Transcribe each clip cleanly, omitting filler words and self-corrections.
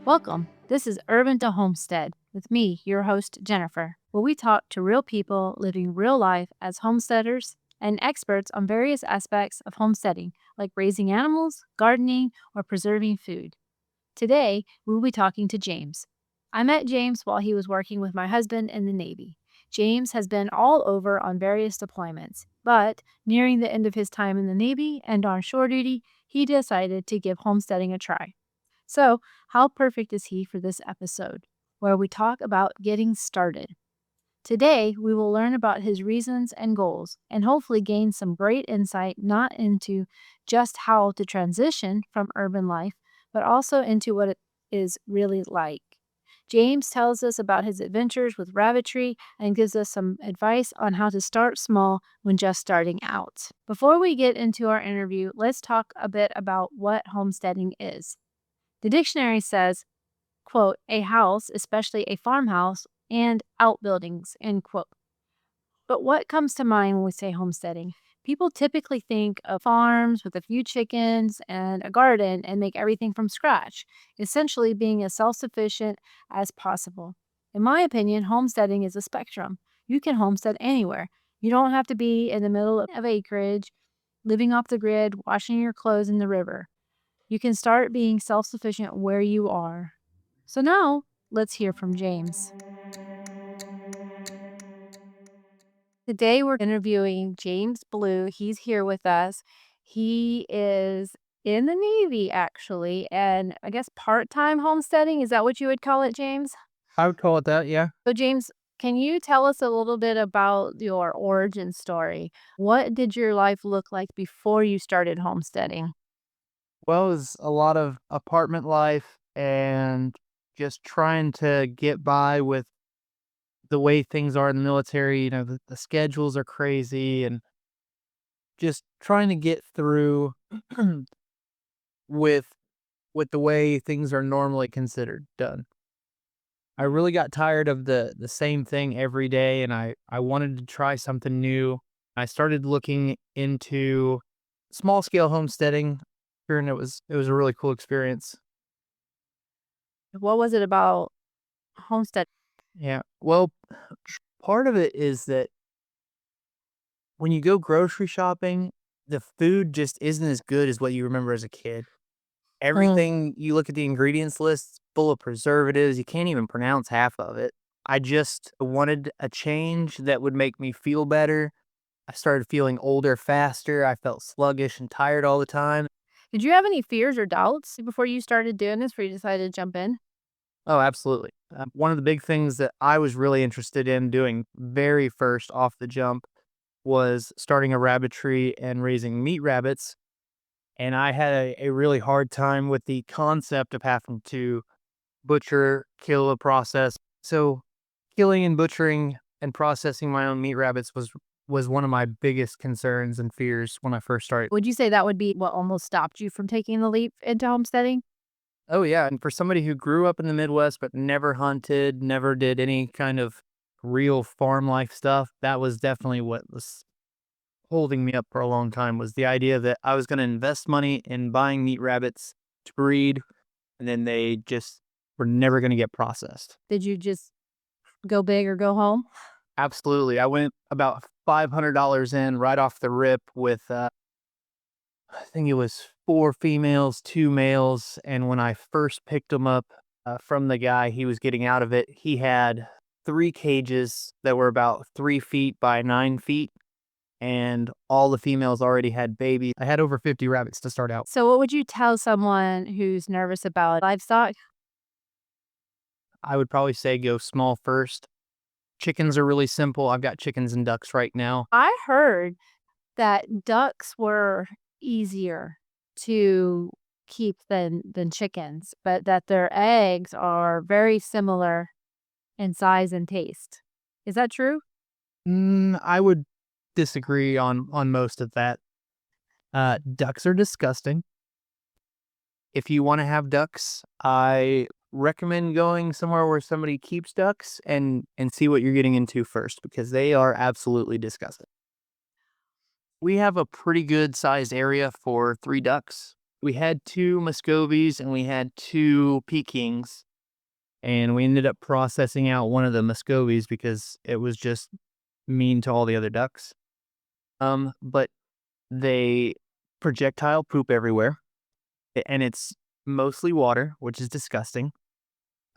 Welcome. This is Urban to Homestead with me, your host, Jennifer, where we talk to real people living real life as homesteaders and experts on various aspects of homesteading, like raising animals, gardening, or preserving food. Today, we will be talking to James. I met James while he was working with my husband in the Navy. James has been all over on various deployments, but nearing the end of his time in the Navy and on shore duty, he decided to give homesteading a try. So, how perfect is he for this episode, where we talk about getting started? Today, we will learn about his reasons and goals, and hopefully gain some great insight not into just how to transition from urban life, but also into what it is really like. James tells us about his adventures with rabbitry and gives us some advice on how to start small when just starting out. Before we get into our interview, let's talk a bit about what homesteading is. The dictionary says, quote, a house, especially a farmhouse, and outbuildings, end quote. But what comes to mind when we say homesteading? People typically think of farms with a few chickens and a garden and make everything from scratch, essentially being as self sufficient as possible. In my opinion, homesteading is a spectrum. You can homestead anywhere. You don't have to be in the middle of acreage, living off the grid, washing your clothes in the river. You can start being self sufficient where you are. So now, let's hear from James. Today, we're interviewing James Blue. He's here with us. He is in the Navy, actually, and I guess part time homesteading. Is that what you would call it, James? I would call it that, yeah. So, James, can you tell us a little bit about your origin story? What did your life look like before you started homesteading? Well, it was a lot of apartment life and just trying to get by with the way things are in the military. The schedules are crazy and just trying to get through with with the way things are normally considered done. I really got tired of the same thing every day and I wanted to try something new. I started looking into small scale homesteading, and it was a really cool experience. What was it about homestead? Yeah. Well, part of it is that when you go grocery shopping, the food just isn't as good as what you remember as a kid. Everything you look at the ingredients list, full of preservatives, you can't even pronounce half of it. I just wanted a change that would make me feel better. I started feeling older faster. I felt sluggish and tired all the time. Did you have any fears or doubts before you started doing this, before you decided to jump in? Oh, absolutely. One of the big things that I was really interested in doing very first off the jump was starting a rabbitry and raising meat rabbits. And I had a really hard time with the concept of having to butcher, kill, a process. So killing and butchering and processing my own meat rabbits was one of my biggest concerns and fears when I first started. Would you say that would be what almost stopped you from taking the leap into homesteading? Oh yeah, and for somebody who grew up in the Midwest but never hunted, never did any kind of real farm life stuff, that was definitely what was holding me up for a long time, was the idea that I was going to invest money in buying meat rabbits to breed, and then they just were never going to get processed. Did you just go big or go home? Absolutely. I went about $500 in right off the rip with, I think it was 4 females, 2 males, and when I first picked them up, from the guy he was getting out of it, he had 3 cages that were about 3 feet by 9 feet, and all the females already had babies. I had over 50 rabbits to start out. So what would you tell someone who's nervous about livestock? I would probably say go small first. Chickens are really simple. I've got chickens and ducks right now. I heard that ducks were easier to keep than chickens, but that their eggs are very similar in size and taste. Is that true? I would disagree on most of that. Ducks are disgusting. If you wanna have ducks, I recommend going somewhere where somebody keeps ducks and see what you're getting into first, because they are absolutely disgusting. We have a pretty good sized area for 3 ducks. we had 2 Muscovies and we had 2 Pekings, and we ended up processing out one of the Muscovies because it was just mean to all the other ducks. But they projectile poop everywhere, and it's mostly water, which is disgusting.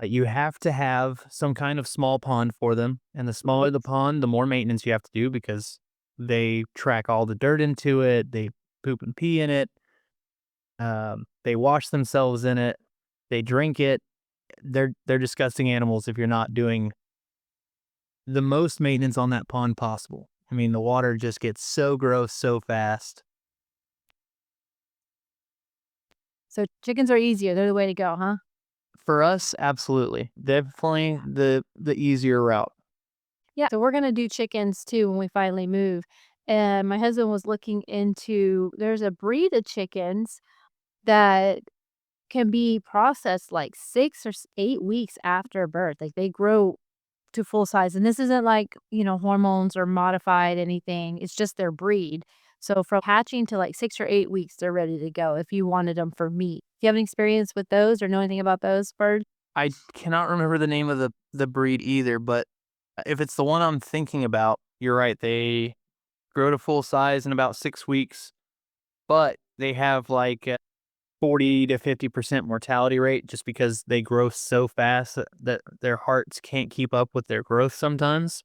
You have to have some kind of small pond for them, and the smaller the pond, the more maintenance you have to do because they track all the dirt into it, they poop and pee in it, they wash themselves in it, they drink it. They're disgusting animals if you're not doing the most maintenance on that pond possible. I mean, the water just gets so gross so fast. So chickens are easier. They're the way to go, huh? For us, absolutely. Definitely the easier route. Yeah. So we're gonna do chickens too when we finally move. And my husband was looking into there's a breed of chickens that can be processed like 8 weeks after birth. Like they grow to full size. And this isn't like, hormones or modified anything. It's just their breed. So from hatching to like 6 or 8 weeks, they're ready to go if you wanted them for meat. Do you have any experience with those or know anything about those birds? I cannot remember the name of the breed either, but if it's the one I'm thinking about, you're right. They grow to full size in about 6 weeks, but they have like a 40 to 50% mortality rate just because they grow so fast that their hearts can't keep up with their growth sometimes.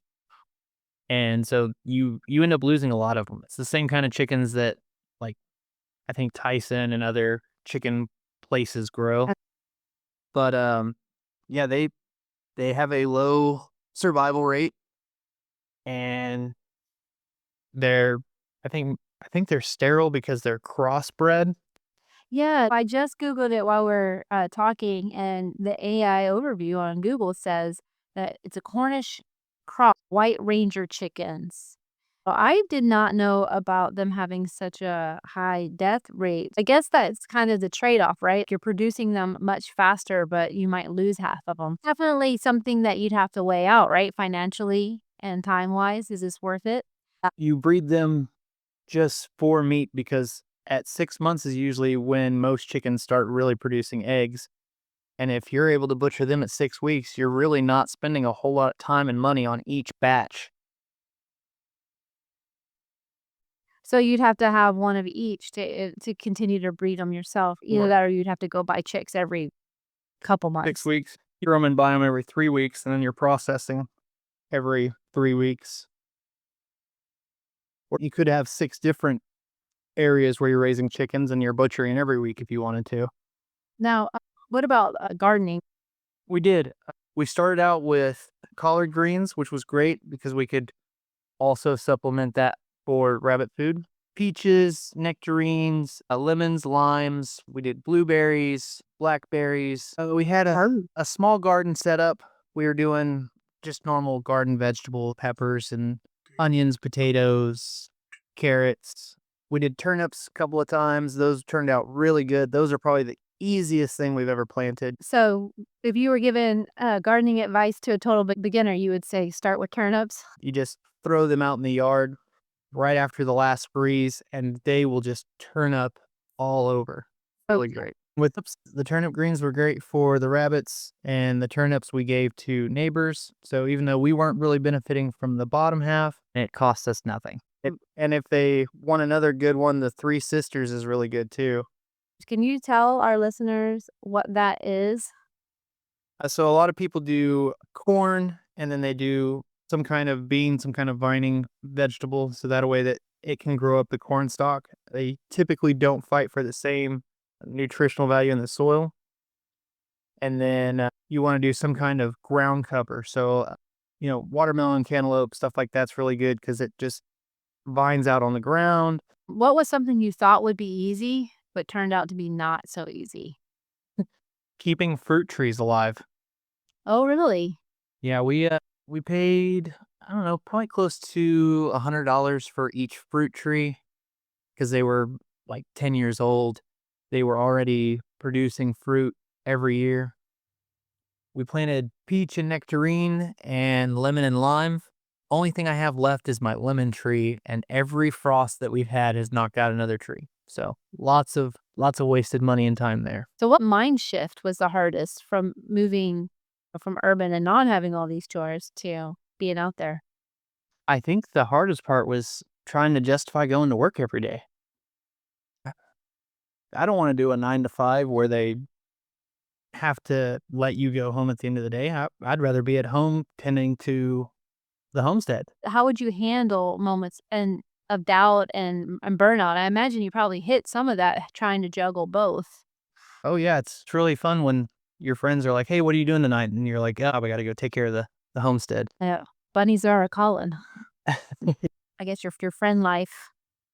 And so you end up losing a lot of them. It's the same kind of chickens that like I think Tyson and other chicken places grow. But yeah, they have a low survival rate, and they're I think they're sterile because they're crossbred. Yeah, I just Googled it while we're talking, and the AI overview on Google says that it's a Cornish cross white ranger chickens. Well, I did not know about them having such a high death rate. I guess that's kind of the trade-off, right? You're producing them much faster, but you might lose half of them. Definitely something that you'd have to weigh out, right? Financially and time-wise, is this worth it? You breed them just for meat because at 6 months is usually when most chickens start really producing eggs. And if you're able to butcher them at 6 weeks, you're really not spending a whole lot of time and money on each batch. So you'd have to have one of each to continue to breed them yourself. Either Or that or you'd have to go buy chicks every couple 6 months. weeks, you throw them and buy them every 3 weeks, and then you're processing every 3 weeks. Or you could have 6 different areas where you're raising chickens and you're butchering every week if you wanted to. Now, what about, gardening? We did. We started out with collard greens, which was great because we could also supplement that for rabbit food. Peaches, nectarines, lemons, limes. We did blueberries, blackberries. We had a small garden set up. We were doing just normal garden vegetable, peppers and onions, potatoes, carrots. We did turnips a couple of times. Those turned out really good. Those are probably the easiest thing we've ever planted. So, if you were given, gardening advice to a total beginner, you would say start with turnips? You just throw them out in the yard right after the last breeze, and they will just turn up all over. Really Okay. great. With the turnip greens were great for the rabbits, and the turnips we gave to neighbors. So even though we weren't really benefiting from the bottom half, it cost us nothing. And if they want another good one, the Three Sisters is really good too. Can you tell our listeners what that is? So a lot of people do corn, and then they do some kind of bean, some kind of vining vegetable, so that a way that it can grow up the corn stalk. They typically don't fight for the same nutritional value in the soil. And then you want to do some kind of ground cover. So, watermelon, cantaloupe, stuff like that's really good because it just vines out on the ground. What was something you thought would be easy, but turned out to be not so easy? Keeping fruit trees alive. Oh, really? Yeah, we paid, I don't know, probably close to $100 for each fruit tree because they were like 10 years old. They were already producing fruit every year. We planted peach and nectarine and lemon and lime. Only thing I have left is my lemon tree, and every frost that we've had has knocked out another tree. So lots of wasted money and time there. So what mind shift was the hardest from moving from urban and not having all these chores to being out there? I think the hardest part was trying to justify going to work every day. I don't want to do a 9 to 5 where they have to let you go home at the end of the day. I'd rather be at home tending to the homestead. How would you handle moments and of doubt and burnout? I imagine you probably hit some of that trying to juggle both. Oh yeah, it's really fun when your friends are like, "Hey, what are you doing tonight?" And you're like, "Oh, we got to go take care of the homestead." Yeah, bunnies are a calling. I guess your friend life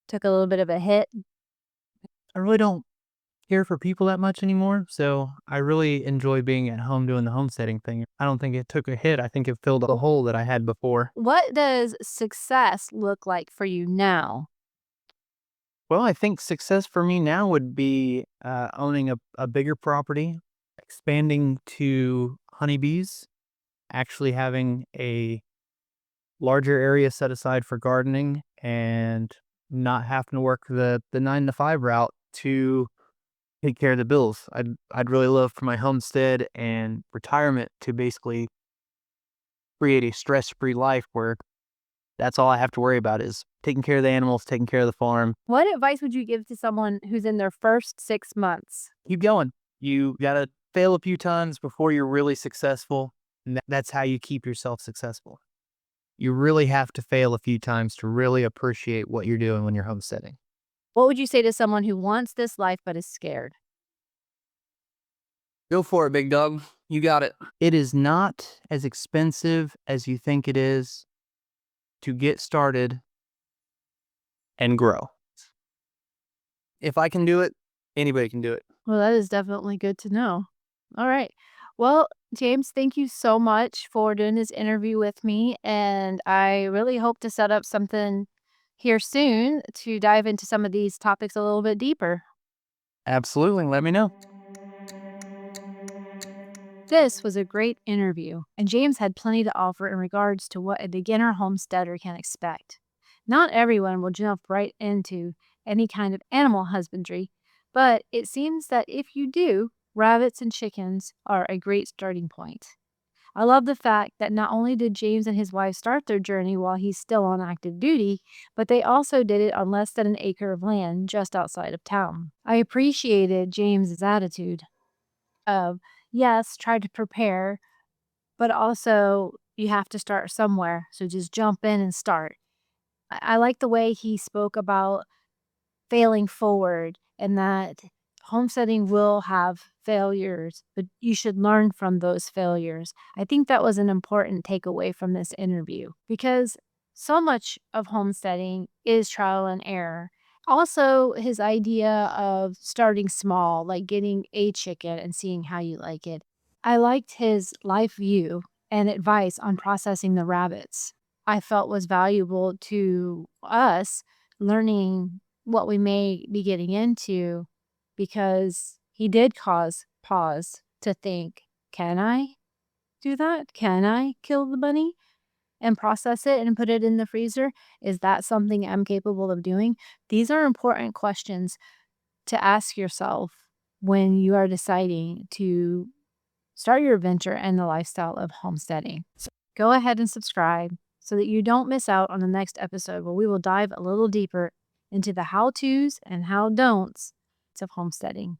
took a little bit of a hit. I really don't care for people that much anymore, so I really enjoy being at home doing the homesteading thing. I don't think it took a hit. I think it filled a hole that I had before. What does success look like for you now? Well, I think success for me now would be owning a bigger property, expanding to honeybees, actually having a larger area set aside for gardening, and not having to work the 9 to 5 route to take care of the bills. I'd really love for my homestead and retirement to basically create a stress-free life where that's all I have to worry about is taking care of the animals, taking care of the farm. What advice would you give to someone who's in their first 6 months? Keep going. You gotta fail a few times before you're really successful, and that's how you keep yourself successful. You really have to fail a few times to really appreciate what you're doing when you're homesteading. What would you say to someone who wants this life but is scared? Go for it, big dog. You got it. It is not as expensive as you think it is to get started and grow. If I can do it, anybody can do it. Well, that is definitely good to know. All right. Well, James, thank you so much for doing this interview with me. And I really hope to set up something here soon to dive into some of these topics a little bit deeper. Absolutely. Let me know. This was a great interview, and James had plenty to offer in regards to what a beginner homesteader can expect. Not everyone will jump right into any kind of animal husbandry, but it seems that if you do, rabbits and chickens are a great starting point. I love the fact that not only did James and his wife start their journey while he's still on active duty, but they also did it on less than an acre of land just outside of town. I appreciated James's attitude of, yes, try to prepare, but also you have to start somewhere. So just jump in and start. I like the way he spoke about failing forward and that homesteading will have failures, but you should learn from those failures. I think that was an important takeaway from this interview because so much of homesteading is trial and error. Also, his idea of starting small, like getting a chicken and seeing how you like it. I liked his life view and advice on processing the rabbits. I felt was valuable to us learning what we may be getting into because he did cause pause to think, can I do that? Can I kill the bunny and process it and put it in the freezer? Is that something I'm capable of doing? These are important questions to ask yourself when you are deciding to start your adventure and the lifestyle of homesteading. So go ahead and subscribe so that you don't miss out on the next episode where we will dive a little deeper into the how to's and how don'ts of homesteading.